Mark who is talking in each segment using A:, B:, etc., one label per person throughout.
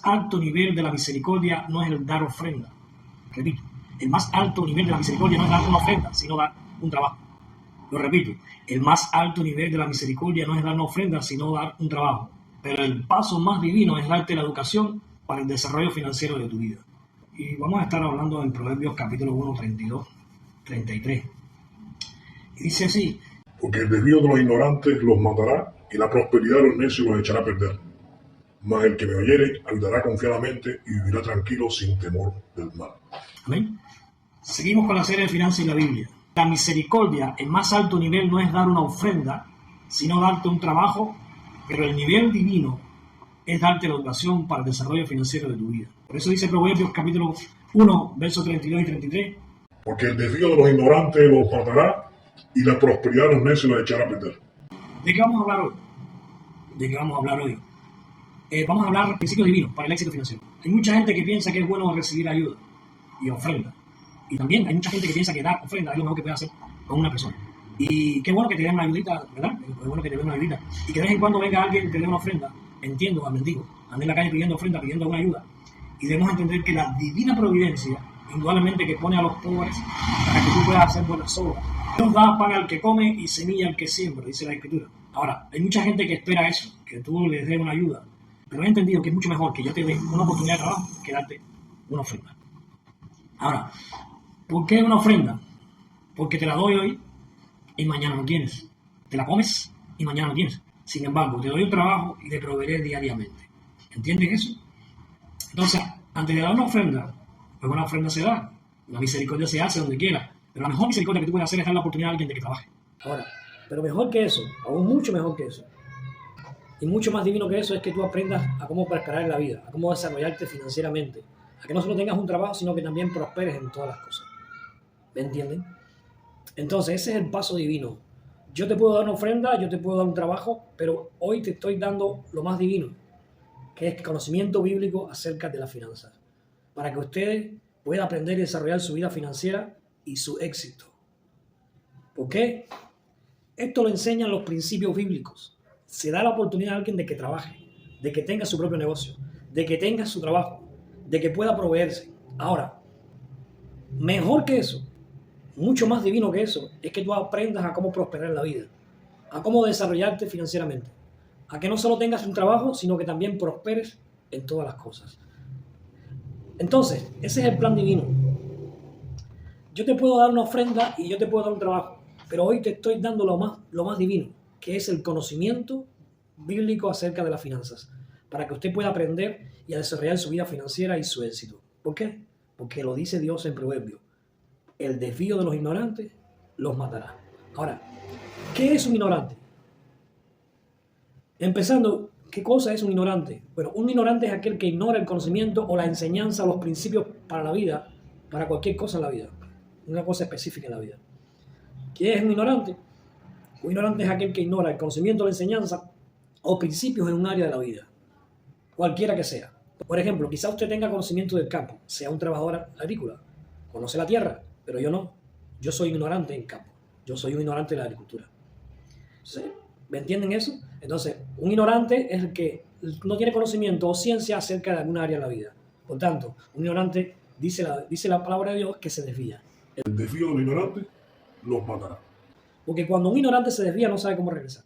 A: alto nivel de la misericordia no es el dar ofrenda. Repito, el más alto nivel de la misericordia no es dar una ofrenda, sino dar un trabajo. Lo repito, el más alto nivel de la misericordia no es dar una ofrenda, sino dar un trabajo. Pero el paso más divino es darte la educación para el desarrollo financiero de tu vida. Y vamos a estar hablando en Proverbios capítulo 1, 32, 33. Y dice así:
B: Porque el desvío de los ignorantes los matará, y la prosperidad de los necios los echará a perder. Mas el que me oyere habitará confiadamente y vivirá tranquilo sin temor del mal.
A: Amén. Seguimos con la serie de finanzas y la Biblia. La misericordia, el más alto nivel, no es dar una ofrenda, sino darte un trabajo, pero el nivel divino es darte la educación para el desarrollo financiero de tu vida. Por eso dice Proverbios capítulo 1, versos 32 y 33.
B: Porque el desvío de los ignorantes los matará, y la prosperidad de los necios los echará a perder.
A: ¿De qué vamos a hablar hoy? Vamos a hablar de principios divinos para el éxito financiero. Hay mucha gente que piensa que es bueno recibir ayuda y ofrenda. Y también hay mucha gente que piensa que dar ofrenda es lo mejor que puede hacer con una persona. Y qué bueno que te den una ayudita, ¿verdad? Es bueno que te den una ayudita. Y que de vez en cuando venga alguien y te dé una ofrenda. Entiendo al mendigo. Anda en la calle pidiendo ofrenda, pidiendo una ayuda. Y debemos entender que la divina providencia, indudablemente que pone a los pobres para que tú puedas hacer buenas obras. Dios da pan al que come y semilla al que siembra, dice la Escritura. Ahora, hay mucha gente que espera eso, que tú les des una ayuda. Pero he entendido que es mucho mejor que yo te dé una oportunidad de trabajo que darte una ofrenda. Ahora, ¿por qué una ofrenda? Porque te la doy hoy y mañana no tienes. Te la comes y mañana no tienes. Sin embargo, te doy un trabajo y te proveeré diariamente. ¿Entienden eso? Entonces, antes de dar una ofrenda, pues una ofrenda se da. La misericordia se hace donde quiera. Pero la mejor misericordia que tú puedes hacer es dar la oportunidad a alguien de que trabaje. Ahora, pero mejor que eso, aún mucho mejor que eso, y mucho más divino que eso, es que tú aprendas a cómo prosperar en la vida, a cómo desarrollarte financieramente, a que no solo tengas un trabajo, sino que también prosperes en todas las cosas. ¿Me entienden? Entonces, ese es el paso divino. Yo te puedo dar una ofrenda, yo te puedo dar un trabajo, pero hoy te estoy dando lo más divino, que es conocimiento bíblico acerca de las finanzas, para que ustedes puedan aprender y desarrollar su vida financiera y su éxito. ¿Por qué? Esto lo enseñan los principios bíblicos. Se da la oportunidad a alguien de que trabaje, de que tenga su propio negocio, de que tenga su trabajo, de que pueda proveerse. Ahora, mejor que eso, mucho más divino que eso, es que tú aprendas a cómo prosperar en la vida, a cómo desarrollarte financieramente, a que no solo tengas un trabajo, sino que también prosperes en todas las cosas. Entonces, ese es el plan divino. Yo te puedo dar una ofrenda y yo te puedo dar un trabajo, pero hoy te estoy dando lo más divino, que es el conocimiento bíblico acerca de las finanzas, para que usted pueda aprender y a desarrollar su vida financiera y su éxito. ¿Por qué? Porque lo dice Dios en Proverbios: el desvío de los ignorantes los matará. Ahora, ¿qué es un ignorante? Empezando, ¿qué cosa es un ignorante? Bueno, un ignorante es aquel que ignora el conocimiento o la enseñanza o los principios para la vida, para cualquier cosa en la vida, una cosa específica en la vida. ¿Qué es un ignorante? Un ignorante es aquel que ignora el conocimiento, la enseñanza o principios en un área de la vida, cualquiera que sea. Por ejemplo, quizá usted tenga conocimiento del campo, sea un trabajador agrícola, conoce la tierra, pero yo no. Yo soy ignorante en campo, yo soy un ignorante de la agricultura. ¿Me entienden eso? Entonces, un ignorante es el que no tiene conocimiento o ciencia acerca de alguna área de la vida. Por tanto, un ignorante, dice la palabra de Dios, que se desvía.
B: El desvío de los ignorantes los matará.
A: Porque cuando un ignorante se desvía, no sabe cómo regresar.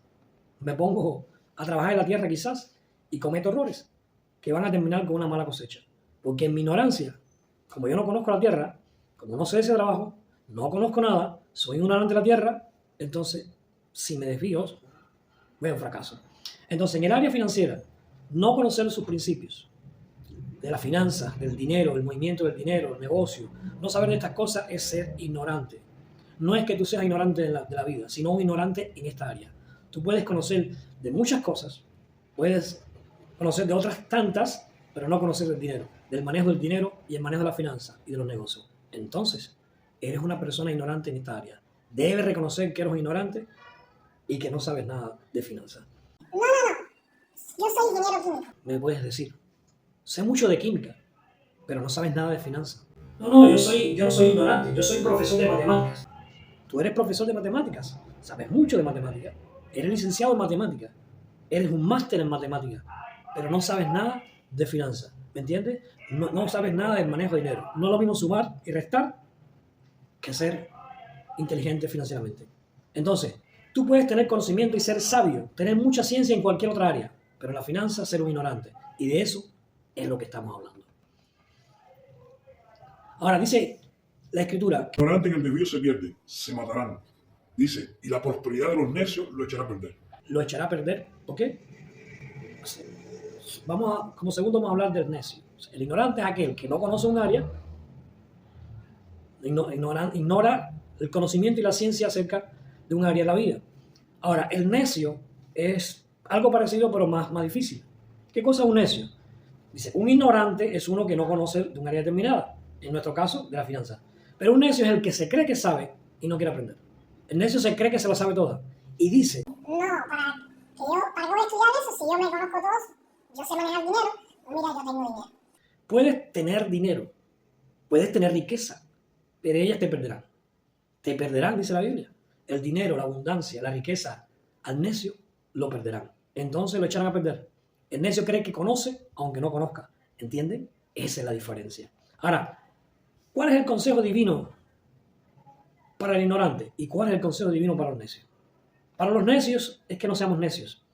A: Me pongo a trabajar en la tierra quizás y cometo errores que van a terminar con una mala cosecha. Porque en mi ignorancia, como yo no conozco la tierra, como no sé de ese trabajo, no conozco nada, soy ignorante de la tierra, entonces, si me desvío, voy a un fracaso. Entonces, en el área financiera, no conocer sus principios de las finanzas, del dinero, el movimiento del dinero, el negocio, no saber de estas cosas es ser ignorante. No es que tú seas ignorante de la vida, sino un ignorante en esta área. Tú puedes conocer de muchas cosas, puedes conocer de otras tantas, pero no conocer del dinero, del manejo del dinero y el manejo de la finanza y de los negocios. Entonces, eres una persona ignorante en esta área. Debes reconocer que eres un ignorante y que no sabes nada de finanzas.
C: No. Yo soy ingeniero químico.
A: Me puedes decir, sé mucho de química, pero no sabes nada de finanzas. No, yo soy ignorante, yo soy profesor de matemáticas. Tú eres profesor de matemáticas, sabes mucho de matemáticas, eres licenciado en matemáticas, eres un máster en matemáticas, pero no sabes nada de finanzas. ¿Me entiendes? No sabes nada del manejo de dinero. No es lo mismo sumar y restar que ser inteligente financieramente. Entonces, tú puedes tener conocimiento y ser sabio, tener mucha ciencia en cualquier otra área, pero en la finanza ser un ignorante. Y de eso es lo que estamos hablando. Ahora, dice la Escritura,
B: Ignorante en el desvío se pierde, se matarán. Dice, y la prosperidad de los necios lo echará a perder.
A: lo echará a perder, ¿ok? Como segundo vamos a hablar del necio. El ignorante es aquel que no conoce un área, ignora el conocimiento y la ciencia acerca de un área de la vida. Ahora, el necio es algo parecido, pero más difícil. ¿Qué cosa es un necio? Dice, un ignorante es uno que no conoce de un área determinada, en nuestro caso, de la finanza. Pero un necio es el que se cree que sabe y no quiere aprender. El necio se cree que se lo sabe toda y dice,
C: No, ¿para qué voy a estudiar eso si yo me conozco todo? Yo sé manejar dinero. Mira, yo tengo dinero.
A: puedes tener dinero, puedes tener riqueza, pero ellas te perderán. Te perderán, dice la Biblia. El dinero, la abundancia, la riqueza, al necio lo perderán. Entonces lo echarán a perder. El necio cree que conoce, aunque no conozca. ¿Entienden? Esa es la diferencia. Ahora, ¿cuál es el consejo divino para el ignorante? ¿Y cuál es el consejo divino para los necios? Para los necios es que no seamos necios.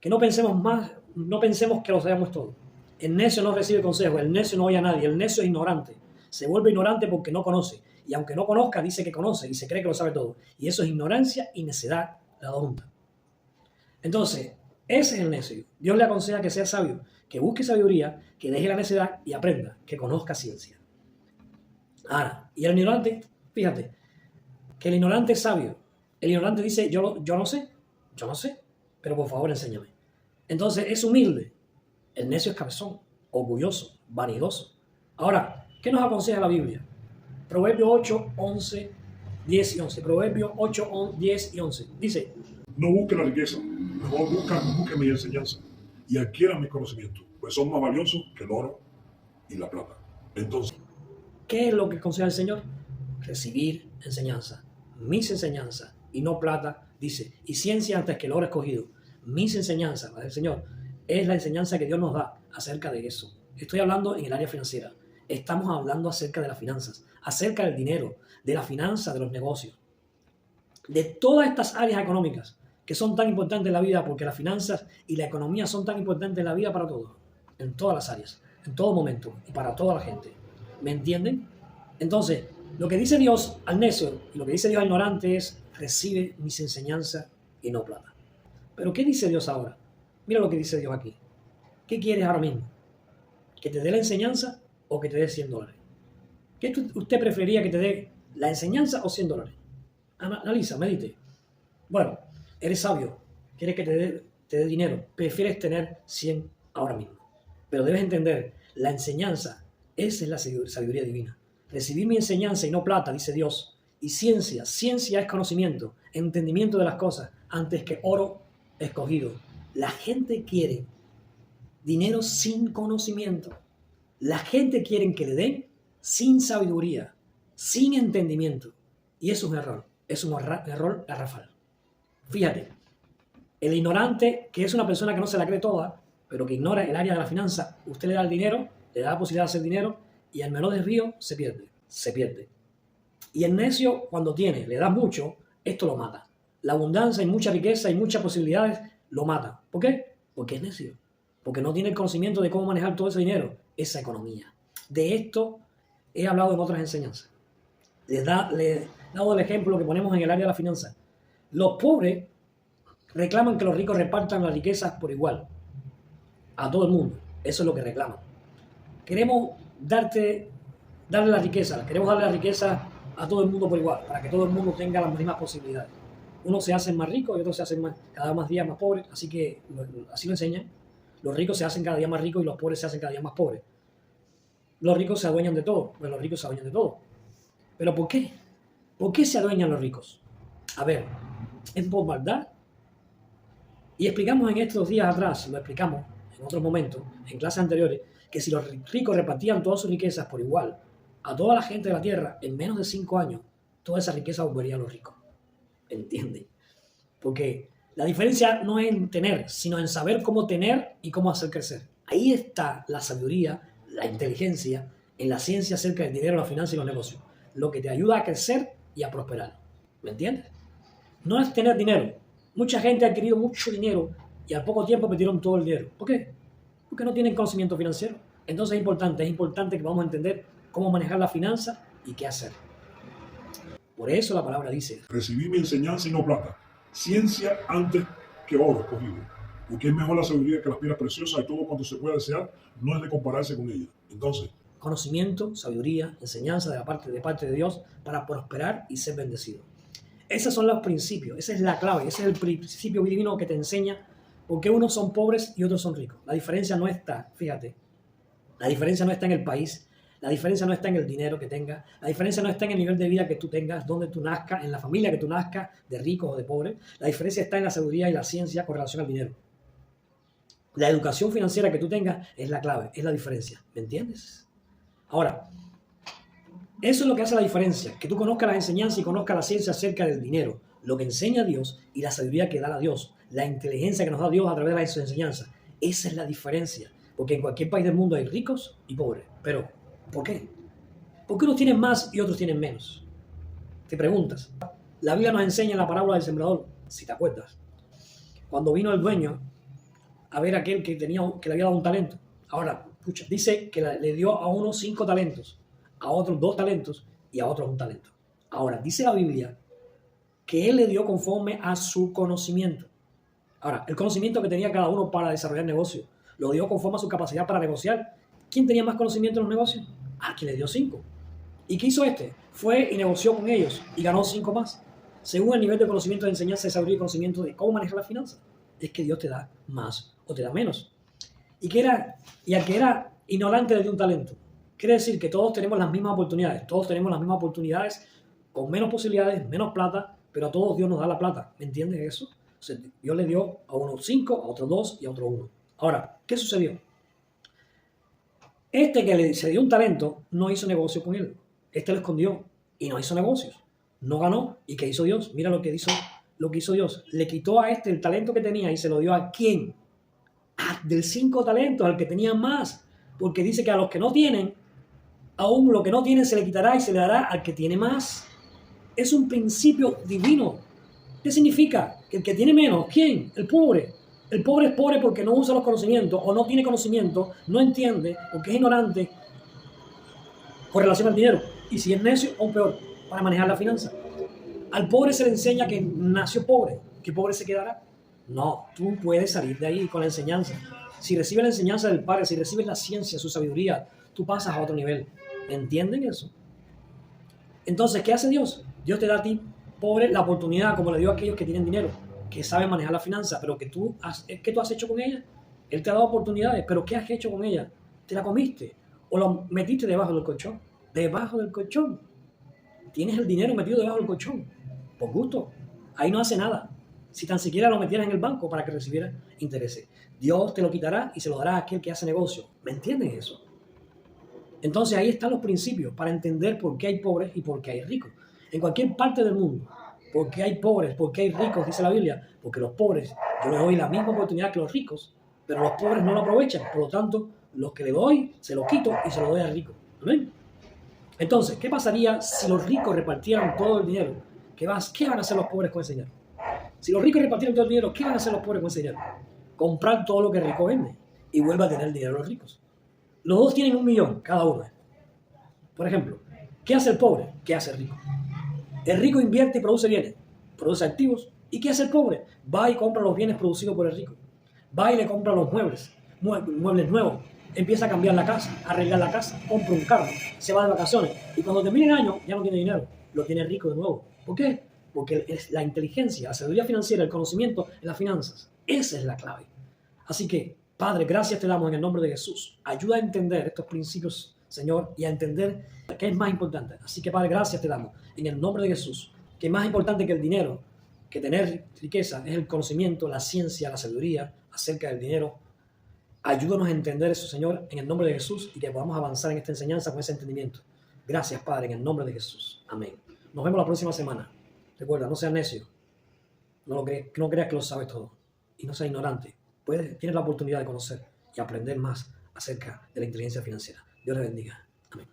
A: Que no pensemos más, no pensemos que lo sabemos todo. El necio no recibe consejo, el necio no oye a nadie, el necio es ignorante. Se vuelve ignorante porque no conoce. Y aunque no conozca, dice que conoce y se cree que lo sabe todo. Y eso es ignorancia y necedad, la dos juntas. Entonces, ese es el necio. Dios le aconseja que sea sabio, que busque sabiduría, que deje la necedad y aprenda, que conozca ciencia. Ahora, y el ignorante, fíjate, que el ignorante es sabio. El ignorante dice, yo no sé, pero por favor enséñame. Entonces es humilde. El necio es cabezón, orgulloso, vanidoso. Ahora, ¿qué nos aconseja la Biblia? Proverbios 8, 11, 10 y 11. Proverbios 8, 10 y 11. Dice,
B: No busque la riqueza, mejor busque mi enseñanza y adquiera mis conocimientos, pues son más valiosos que el oro y la plata. Entonces,
A: ¿qué es lo que aconseja el Señor? Recibir enseñanza, mis enseñanzas, y no plata, dice, y ciencia antes que el oro escogido. Mis enseñanzas, la del Señor, es la enseñanza que Dios nos da acerca de eso. Estoy hablando en el área financiera. Estamos hablando acerca de las finanzas, acerca del dinero, de la finanza, de los negocios, de todas estas áreas económicas que son tan importantes en la vida, porque las finanzas y la economía son tan importantes en la vida para todos, en todas las áreas, en todo momento y para toda la gente. ¿Me entienden? Entonces, lo que dice Dios al necio y lo que dice Dios al ignorante es, recibe mis enseñanzas y no plata. Pero ¿qué dice Dios ahora? Mira lo que dice Dios aquí. ¿Qué quieres ahora mismo? ¿Que te dé la enseñanza o que te dé $100? ¿Qué usted preferiría, que te dé la enseñanza o $100? Analiza, medite. Bueno, eres sabio, quieres que te dé dinero, prefieres tener 100 ahora mismo. Pero debes entender, la enseñanza, esa es la sabiduría divina. Recibir mi enseñanza y no plata, dice Dios. Y ciencia es conocimiento, entendimiento de las cosas, antes que oro escogido. La gente quiere dinero sin conocimiento. La gente quiere que le den sin sabiduría, sin entendimiento. Y eso es un error. Es un error garrafal. Fíjate, el ignorante, que es una persona que no se la cree toda, pero que ignora el área de la finanza, usted le da el dinero, le da la posibilidad de hacer dinero, y al menor desvío se pierde. Y el necio, cuando le da mucho, esto lo mata. La abundancia y mucha riqueza y muchas posibilidades lo mata. ¿Por qué? Porque es necio. Porque no tiene el conocimiento de cómo manejar todo ese dinero, esa economía. De esto he hablado en otras enseñanzas. Le he dado el ejemplo que ponemos en el área de la finanza. Los pobres reclaman que los ricos repartan las riquezas por igual a todo el mundo. Eso es lo que reclaman. Queremos darle la riqueza, a todo el mundo por igual, para que todo el mundo tenga las mismas posibilidades. Unos se hacen más ricos y otros se hacen cada más día más pobres, así lo enseñan. Los ricos se hacen cada día más ricos y los pobres se hacen cada día más pobres. Los ricos se adueñan de todo, pues los ricos se adueñan de todo. ¿Pero por qué? ¿Por qué se adueñan los ricos? A ver, es por maldad. Y explicamos en estos días atrás, lo explicamos en otros momentos, en clases anteriores, que si los ricos repartían todas sus riquezas por igual a toda la gente de la tierra, en menos de 5 años, toda esa riqueza volvería a los ricos. ¿Entienden? Porque la diferencia no es en tener, sino en saber cómo tener y cómo hacer crecer. Ahí está la sabiduría, la inteligencia en la ciencia acerca del dinero, la finanza y los negocios. Lo que te ayuda a crecer y a prosperar. ¿Me entiendes? No es tener dinero. Mucha gente ha adquirido mucho dinero y al poco tiempo perdieron todo el dinero. ¿Por qué? Porque no tienen conocimiento financiero. Entonces es importante que vamos a entender cómo manejar la finanza y qué hacer. Por eso la palabra dice:
B: recibí mi enseñanza y no plata, ciencia antes que oro escogido, porque es mejor la sabiduría que las piedras preciosas y todo cuanto se pueda desear no es de compararse con ella. Entonces,
A: conocimiento, sabiduría, enseñanza de parte de Dios para prosperar y ser bendecido. Esos son los principios, esa es la clave, ese es el principio divino que te enseña por qué unos son pobres y otros son ricos. La diferencia no está, fíjate, la diferencia no está en el país, la diferencia no está en el dinero que tengas, la diferencia no está en el nivel de vida que tú tengas, donde tú nazcas, en la familia que tú nazcas, de ricos o de pobres. La diferencia está en la sabiduría y la ciencia con relación al dinero. La educación financiera que tú tengas es la clave, es la diferencia, ¿me entiendes? Ahora, eso es lo que hace la diferencia, que tú conozcas las enseñanzas y conozcas la ciencia acerca del dinero, lo que enseña Dios y la sabiduría que da a Dios, la inteligencia que nos da Dios a través de las enseñanzas. Esa es la diferencia, porque en cualquier país del mundo hay ricos y pobres. Pero, ¿por qué? ¿Por qué unos tienen más y otros tienen menos? Te preguntas. La Biblia nos enseña en la parábola del sembrador, si te acuerdas, cuando vino el dueño a ver a aquel que le había dado un talento. Ahora, escucha, dice que le dio a uno 5 talentos, a otros 2 talentos y a otros 1 talento. Ahora, dice la Biblia que él le dio conforme a su conocimiento. Ahora, el conocimiento que tenía cada uno para desarrollar negocio, lo dio conforme a su capacidad para negociar. ¿Quién tenía más conocimiento en los negocios? Quien le dio 5. ¿Y qué hizo este? Fue y negoció con ellos y ganó 5 más. Según el nivel de conocimiento, de enseñanza, de sabiduría y conocimiento de cómo manejar la finanza, es que Dios te da más o te da menos. Y al que era ignorante le dio un talento. Quiere decir que todos tenemos las mismas oportunidades. Todos tenemos las mismas oportunidades con menos posibilidades, menos plata, pero a todos Dios nos da la plata. ¿Me entiendes eso? O sea, Dios le dio a unos 5, a otros 2 y a otros 1. Ahora, ¿qué sucedió? Este que se dio un talento no hizo negocio con él. Este lo escondió y no hizo negocios. No ganó. ¿Y qué hizo Dios? Mira lo que hizo Dios. Le quitó a este el talento que tenía y se lo dio ¿a quién? Del 5 talentos, al que tenía más. Porque dice que a los que no tienen, aún lo que no tienen se le quitará y se le dará al que tiene más. Es un principio divino. ¿Qué significa? Que el que tiene menos, ¿quién? El pobre. El pobre es pobre porque no usa los conocimientos o no tiene conocimiento, no entiende, porque es ignorante con relación al dinero. Y si es necio, aún peor, para manejar la finanza. Al pobre se le enseña que nació pobre, que pobre se quedará. No, tú puedes salir de ahí con la enseñanza. Si recibes la enseñanza del Padre, si recibes la ciencia, su sabiduría, tú pasas a otro nivel. ¿Entienden eso? Entonces, ¿qué hace Dios? Dios te da a ti, pobre, la oportunidad, como le dio a aquellos que tienen dinero, que saben manejar la finanza, pero ¿qué tú has hecho con ella? Él te ha dado oportunidades, pero ¿qué has hecho con ella? ¿Te la comiste? ¿O lo metiste debajo del colchón? Debajo del colchón. Tienes el dinero metido debajo del colchón. Por gusto. Ahí no hace nada. Si tan siquiera lo metieras en el banco para que recibiera intereses. Dios te lo quitará y se lo dará a aquel que hace negocio. ¿Me entiendes eso? Entonces ahí están los principios para entender por qué hay pobres y por qué hay ricos. En cualquier parte del mundo. ¿Por qué hay pobres? ¿Por qué hay ricos? Dice la Biblia. Porque los pobres, yo les doy la misma oportunidad que los ricos, pero los pobres no lo aprovechan. Por lo tanto, los que le doy, se lo quito y se lo doy al rico. ¿Amén? Entonces, ¿qué pasaría si los ricos repartieran todo el dinero? ¿Qué van a hacer los pobres con ese dinero? Si los ricos repartieran todo el dinero, ¿qué van a hacer los pobres con ese dinero? Comprar todo lo que el rico vende y vuelva a tener el dinero los ricos. Los dos tienen 1 millón cada uno. Por ejemplo, ¿qué hace el pobre? ¿Qué hace el rico? El rico invierte y produce bienes, produce activos. ¿Y qué hace el pobre? Va y compra los bienes producidos por el rico. Va y le compra los muebles nuevos. Empieza a cambiar la casa, a arreglar la casa, compra un carro, se va de vacaciones. Y cuando termine el año ya no tiene dinero, lo tiene rico de nuevo. ¿Por qué? Porque es la inteligencia, la sabiduría financiera, el conocimiento en las finanzas. Esa es la clave. Así que, Padre, gracias te damos en el nombre de Jesús. Ayuda a entender estos principios, Señor, y a entender qué es más importante. Así que, Padre, gracias te damos en el nombre de Jesús, que es más importante que el dinero, que tener riqueza, es el conocimiento, la ciencia, la sabiduría acerca del dinero. Ayúdanos a entender eso, Señor, en el nombre de Jesús, y que podamos avanzar en esta enseñanza con ese entendimiento. Gracias, Padre, en el nombre de Jesús. Amén. Nos vemos la próxima semana. Recuerda, no seas necio. No creas que lo sabes todo. Y no seas ignorante. Tienes la oportunidad de conocer y aprender más acerca de la inteligencia financiera. Dios les bendiga. Amén.